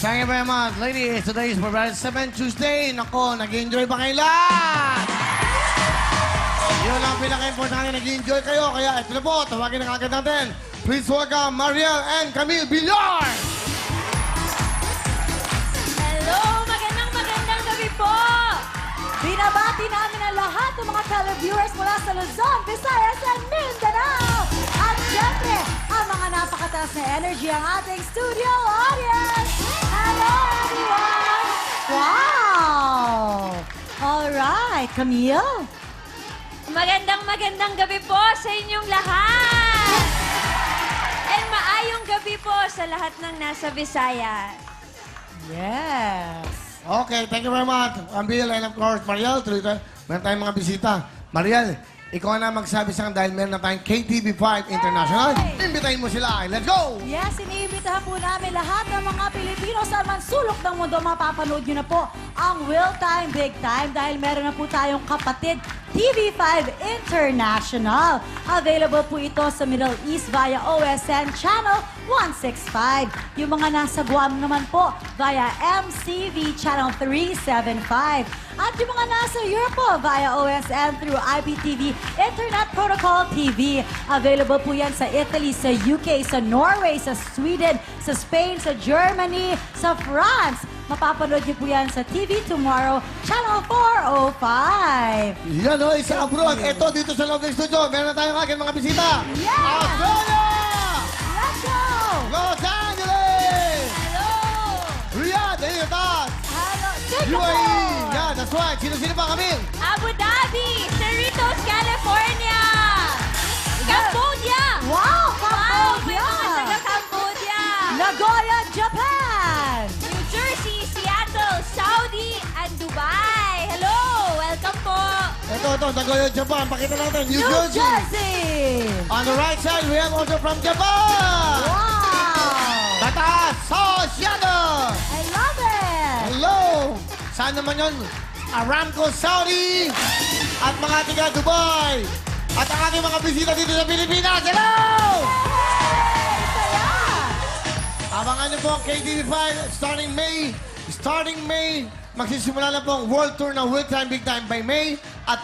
Thank you very much, ladies. Today is February 7, Tuesday. Nako, nag-enjoy ba kayo lahat? Yun ang pinaka-importante, nag-enjoy kayo. Kaya ito na po, tawagin na kagad natin. Please welcome Mariel and Camille Villar! Hello! Magandang gabi po! Binabati namin ang lahat ng mga televiewers mula sa Luzon, Visayas, and Mindanao! At syempre, ang mga napakataas na energy ang ating studio audience! Hello, everyone! Wow! Alright, Camille? Magandang gabi po sa inyong lahat! And maayong gabi po sa lahat ng nasa Visayas. Yes! Okay, thank you very much. Camille and of course, Mariel. Tuloy-tuloy. Meron tayong mga bisita. Mariel, ikaw na magsabi sa dahil meron na tayong KTV5 International. Imbitahin mo sila. Let's go! Yes, iniimbitahan po namin lahat ng mga Pilipino sa man sulok ng mundo. Mapapanood nyo na po ang Will Time Big Time dahil meron na po tayong kapatid TV5 International. Available po ito sa Middle East via OSN Channel 165. Yung mga nasa Guam naman po via MCV Channel 375. At yung mga nasa Europe po via OSN through IPTV Internet Protocol TV. Available po yan sa Italy, sa UK, sa Norway, sa Sweden, sa Spain, sa Germany, sa France. Mapapanood niyo po yan sa TV Tomorrow, Channel 405. Yan o, isa abroad. Ito, dito sa loob ng studio. Meron na tayong aking mga bisita. Yeah! Australia! Let's go! Los Angeles! Hello! Riyadh! Ayun yung taas! Hello, UAE! Singapore! Yan, that's right. Sino-sino pa kami? Abu Dhabi! Cerritos, California! Cambodia! Wow! May Cambodia! mga taga-Cambodia! Nagoya, Japan! New Jersey, Seattle, Saudi, and Dubai! Hello! Welcome po! Ito, Nagoya, Japan. Pakita natin. New New Jersey. Jersey! On the right side, we have also from Japan. Wow! Tataas, Seattle. I love it! Hello. Saan naman yun? Aramco, Saudi. At mga tiga Dubai. At ang ating mga bisita dito sa Pilipinas. Hello! Saya! Abangan niyo po ang KTV5 starting May. Magsisimula na po ang World Tour ng Will Time Big Time by May. At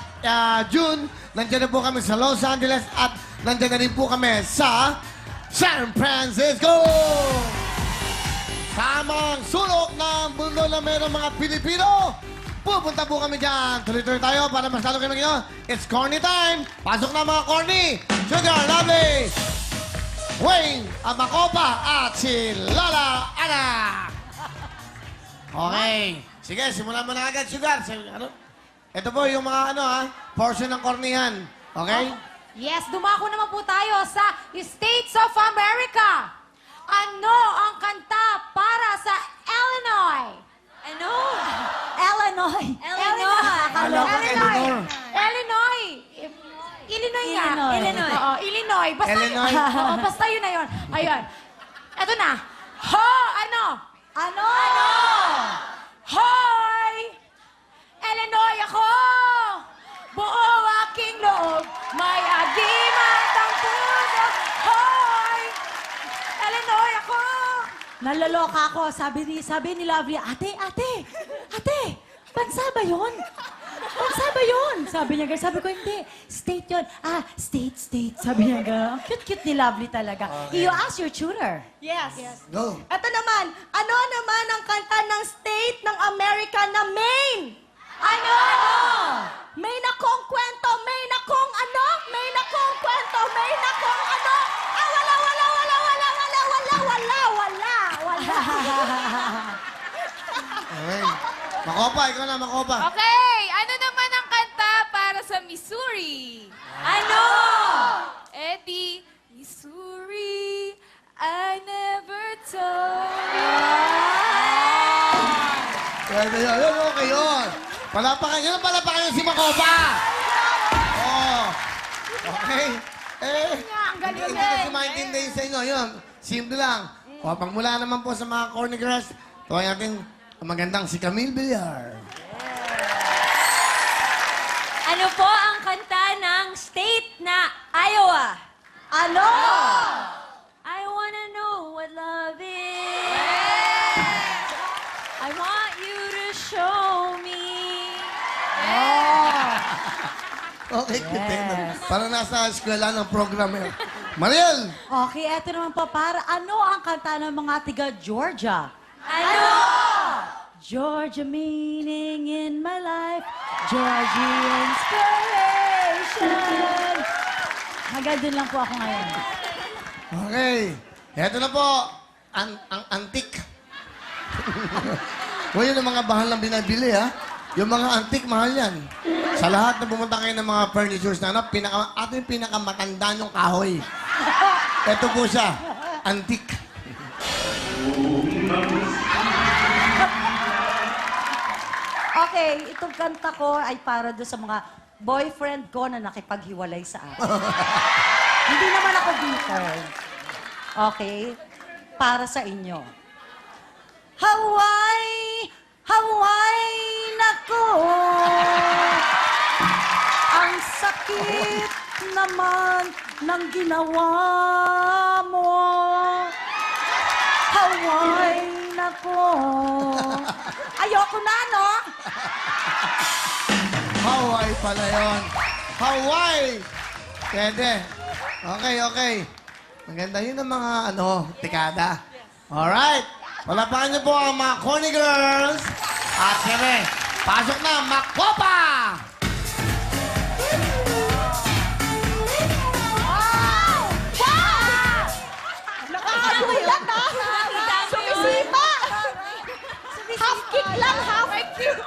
June, nandiyan na po kami sa Los Angeles at nandiyan na rin po kami sa San Francisco! Sa mga sulok ng mundo na mayroong mga Pilipino, pupunta po kami dyan. Tuloy-tuloy tayo para mas lalo kayo mag-ino. It's corny time! Pasok na mga corny! Sugar, Lovely! Wayne, Amakopa at si Lala Ana. Okay. Sige, simulan mo na agad, Sugar. Ito po yung mga portion ng kornihan. Okay? Yes, dumako naman po tayo sa States of America. Ano ang kanta para sa Illinois? Ano? Illinois. Illinois. Alam ko, Eleanor. Illinois. Illinois nga. Illinois. Oo, Illinois. Basta Illinois. Oo, basta yun na yun. Ayun. Ito na. Ho, ano? Ano? Hoy! Illinois ako! Buo aking loob, may agimat ang puso. Hoy! Illinois ako! Nalaloka ako. Sabi ni Lovely, ate, bansa ba yun? Bansa ba yun? Sabi niya, sabi ko, hindi. State yun. State. Sabi niya, ang cute-cute ni Lovely talaga. Okay. You ask your tutor. Yes. Go. Ito naman, ano naman ang kanta ng state ng Amerika na Maine? Ano? May nakong kwento, may nakong ano, may nakong kwento, may nakong ano. Wala. Okay. Makopa, ikaw na, Makopa. Okay, ano naman ang kanta para sa Missouri? Ano? Eddie, Missouri, I never told. Yun, okay yun. Palapakan yun si Makopa. Oh. Okay. ang galing Hindi ko maintindihan sa inyo. Yun, simple lang. O, pagmula naman po sa mga corny girls, tuwa natin ang magandang si Camille Villar. Ano po ang kanta ng state na Iowa? Ano? I wanna know what love is. Okay, Quintero. Para nasa eskwela ng programmer. Mariel! Okay, eto naman po para ano ang kanta ng mga tiga Georgia? Ano? Georgia meaning in my life, Georgia inspiration. Hanggang dun lang po ako ngayon. Okay. Eto na po. Ang antik. Huwag yun ang mga bahal lang binabili, ha? Yung mga antik, mahal yan. Sa lahat na pumunta kayo ng mga furnitures na ano, ato yung pinakamatanda yung kahoy. Eto po siya. Antik. Okay, itong kanta ko ay para doon sa mga boyfriend ko na nakipaghiwalay sa akin. Hindi naman ako bitter. Okay? Para sa inyo. Hawaii, Hawaii, nako. Ang sakit naman ng ginawa mo. Hawaii, nako. Ayoko na, no? Hawaii pala yun. Hawaii! Pwede. Okay, okay. Maganda yun ang mga, tikada. Alright. Palapakan niyo po ang mga corny girls. At siyempre, pasok na, Makopa! Nakakagulat na! Sumisipa! Half kick lang, half kick!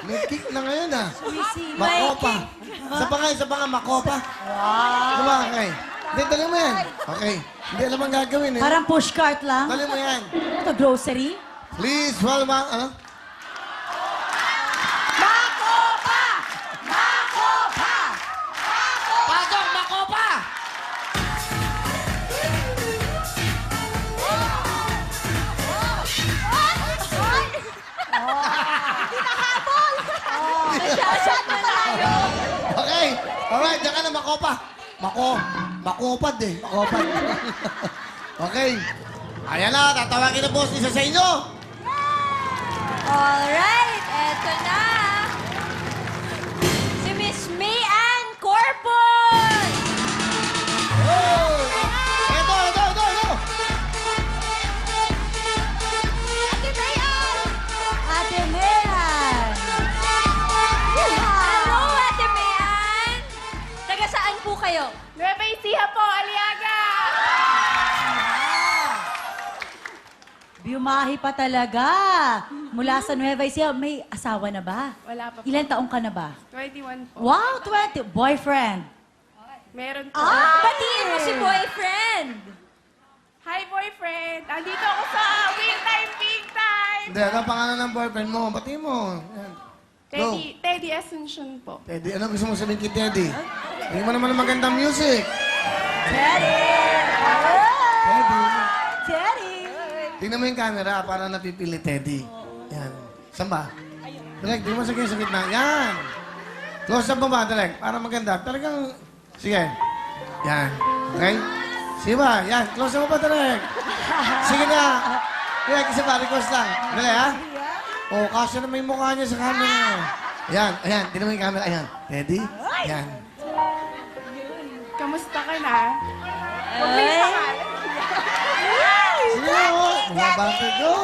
May kick na ngayon, ah. Sumisipa. Makopa. Isa pa nga, Makopa. Wow. Diba, okay. Hindi, dali mo yan. Okay. Hindi alam ang gagawin, eh. Parang pushcart lang. Dali mo yan. Ito, grocery. Please, welcome, ano? Makopa! Makopa! Pasok, Makopa! Shot na tayo! Okay. Alright, diyan ka na, Makopa. Makopad eh. Makopad. Okay. Ayan na, tatawagin na boss isa sa inyo. Alright, eto na. Si Miss May Ann Corpus! Oh! Ito. Ate Mayan! Ate Mehan. Hello, Ate May Ann! Taga saan po kayo? Nueva Ecija po, Aliaga! Biumahi pa talaga. Mula sa Nueva Ecija, may asawa na ba? Wala pa po. Ilan taong ka na ba? 21 po. Wow, 20. Boyfriend. Meron po. Batiin mo si boyfriend! Hi, boyfriend! Andito ako sa Wheel Time Big Time! Hindi, ano ang pangalan ng boyfriend mo? Pati mo. Yan. Go. Teddy Asuncion po. Teddy, ano gusto mo sabihin kay Teddy? Hindi mo naman ng magandang music. Teddy! Teddy. Teddy! Tingnan mo yung camera para napipili Teddy. Yan. Saan ba? Direk, di mo sa gitna. Yan. Close up mo ba, Direk? Para maganda. Talagang, sige. Yan. Okay? Sige ba? Yan. Close up mo ba, Direk? Sige na. Direk, isa ba? Request lang. Dali, ha? O, kasya na may mukha niya sa camera. Ayan, ayan. Tingnan mo yung camera. Ayan. Teddy? Yan. Kamusta ka na? Huwag mo yung pangalan. Sige na, o. Bumabante, go.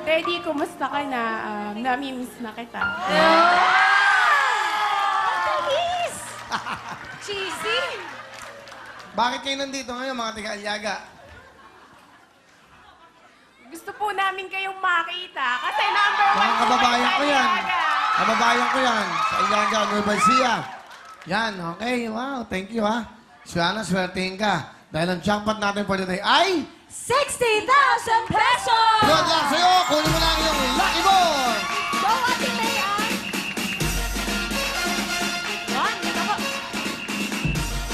Teddy, kumusta ka na? Nami-miss na kita. Cheesy! Bakit kayo nandito ngayon, mga tiga-Aliaga? Gusto po namin kayong makita kasi number 1 Mga kababayan ko yan. Kababayan ko yan. Sa Aliaga, Nueva Ecija. Yan, okay. Wow, thank you, ha. Suana, swertein ka. Dahil ang jackpot natin for today ay... 60,000 pesos! Good luck sa'yo! Kunin mo lang yung lucky ball! Go, Ate Mayan! Yan, dito ko.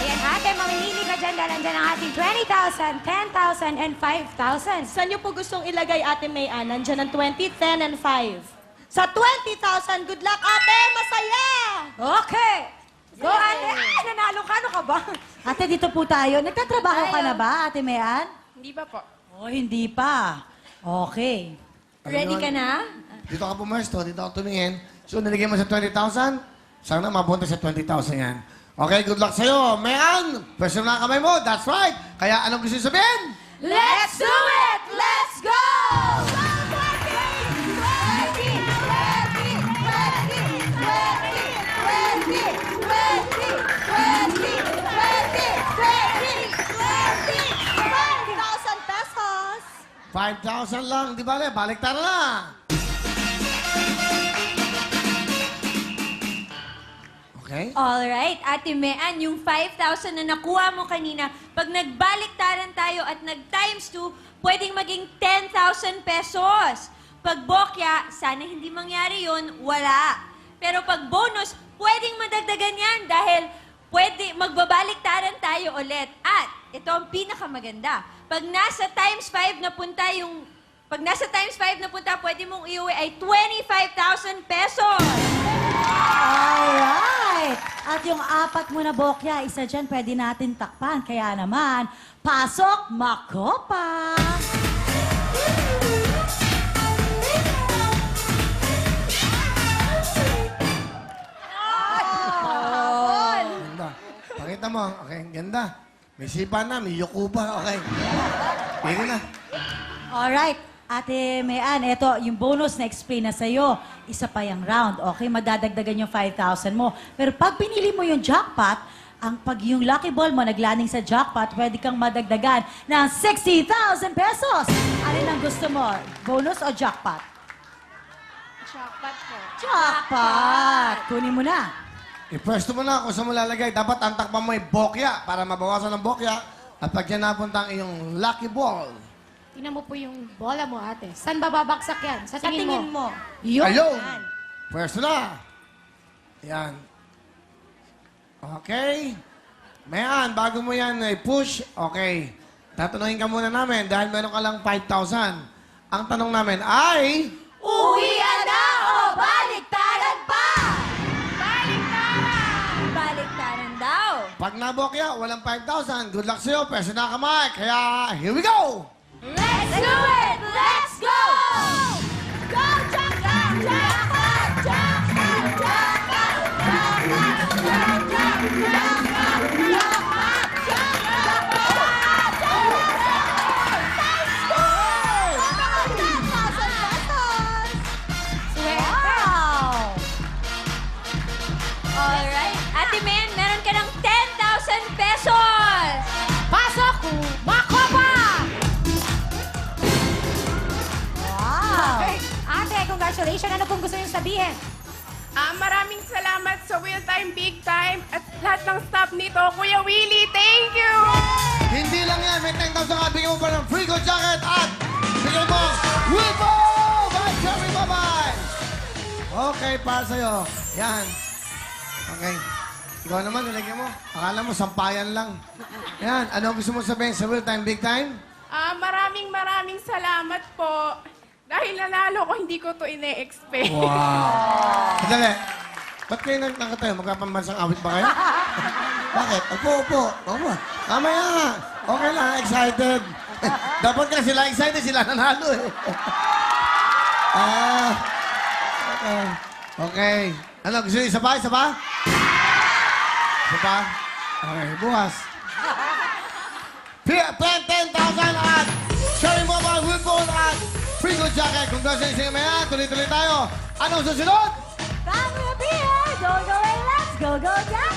Ayan, ate, mamimili ka dyan dahil andyan ang ating 20,000, 10,000, and 5,000. Saan niyo po gustong ilagay, Ate Mayan? Nandiyan ang 20, 10, and 5. Sa 20,000, good luck, ate! Masaya! Okay! Go, ate! Ay, nanalo ka, ano ka ba? Ate, dito po tayo. Nagtatrabaho ka na ba, Ate Mayan? Hindi ba po? Oh, hindi pa. Okay. Ready ka na? Dito ka pumesto, dito ako tumingin. So, nilagay mo sa 20,000, Sana mapunta sa 20,000 yan. Okay, good luck sa'yo. Mayan, pwesto na kamay mo. That's right. Kaya anong gusto niyo sabihin? Let's do it! Let's go! $5,000. 5,000 lang. Di ba, balik tara na. Okay? Alright, Ate Mean, yung 5,000 na nakuha mo kanina, pag nagbaliktaran tayo at nag-times 2, pwedeng maging 10,000 pesos. Pag bokya, sana hindi mangyari yun, wala. Pero pag bonus, pwedeng madagdagan yan dahil magbabaliktaran tayo ulit. At ito ang pinakamaganda. Pag nasa times 5 na punta pwede mong iuwi ay 25,000 pesos. Alright! At yung apat mo na bokya, isa dyan pwede natin takpan. Kaya naman, pasok Makopa! Ganda. Pakita mo. Okay, ganda. May sipa na, may yuko pa. Okay. Pili na. Alright, Ate Mayan, eto, yung bonus na explain na sa'yo, isa pa yung round, okay? Madadagdagan yung 5,000 mo. Pero pag pinili mo yung jackpot, pag yung lucky ball mo naglanding sa jackpot, pwede kang madagdagan ng 60,000 pesos. Alin ang gusto mo? Bonus o jackpot? Jackpot po. Jackpot! Kunin mo na. Ipwesto mo na kung saan mo lalagay. Dapat ang takpan mo ay bokya para mabawasan ng bokya. At pag yan napunta ang iyong lucky ball. Tingnan mo po yung bola mo, ate. Saan ba babagsak yan? Sa Sa tingin mo. Yun. Ayun! Yan. Pwesto na. Yan. Okay. Mayan, bago mo yan i-push, okay. Tatanungin ka muna namin dahil meron ka lang 5,000. Ang tanong namin ay... Uwian na o baliktaran pa? Baliktaran daw. Pag nabokya, walang 5,000. Good luck sa'yo. Pwesto na kamay. Kaya, here we go! Let's do it! Let's go! Go, Jackpot! Jackpot! Jackpot! Jackpot! Jackpot! Wow! Alright. Ate Men, meron ka ng 10,000 pesos! Pasok! Makopa! Wow! Ate, congratulations. Ano pong gusto niyong sabihin? Maraming salamat sa Will Time Big Time at lahat ng staff nito. Kuya Willie, thank you! Hindi lang yan. May 10,000 ka. Bigyan mo pa ng free go jacket at bigyan mo Wilbo! Bye, Jerry! Bye-bye! Okay, para sa'yo. Yan. Okay. Ikaw naman, nilagyan mo. Akala mo, sampayan lang. Yan. Ano gusto mo sabihin sa Will Time Big Time? Maraming salamat po. Dahil nanalo ko, hindi ko to ine-expect. Wow! Sandali. Ba't kayo nakatayo? Magkapambansang awit ba kayo? Bakit? Upo. Mamaya. Okay lang, excited. Dapat nga sila excited, sila nanalo eh. Okay. Okay. Ano, gusto niyo isa pa? Isa pa? Isa pa? Okay, bukas. 10,000 at Sherry Mobile with phone at free good jacket. Congratulations sa maya. Tuloy-tuloy tayo. Anong susunod? Family of the year! Go, go, and let's go, go, Jack!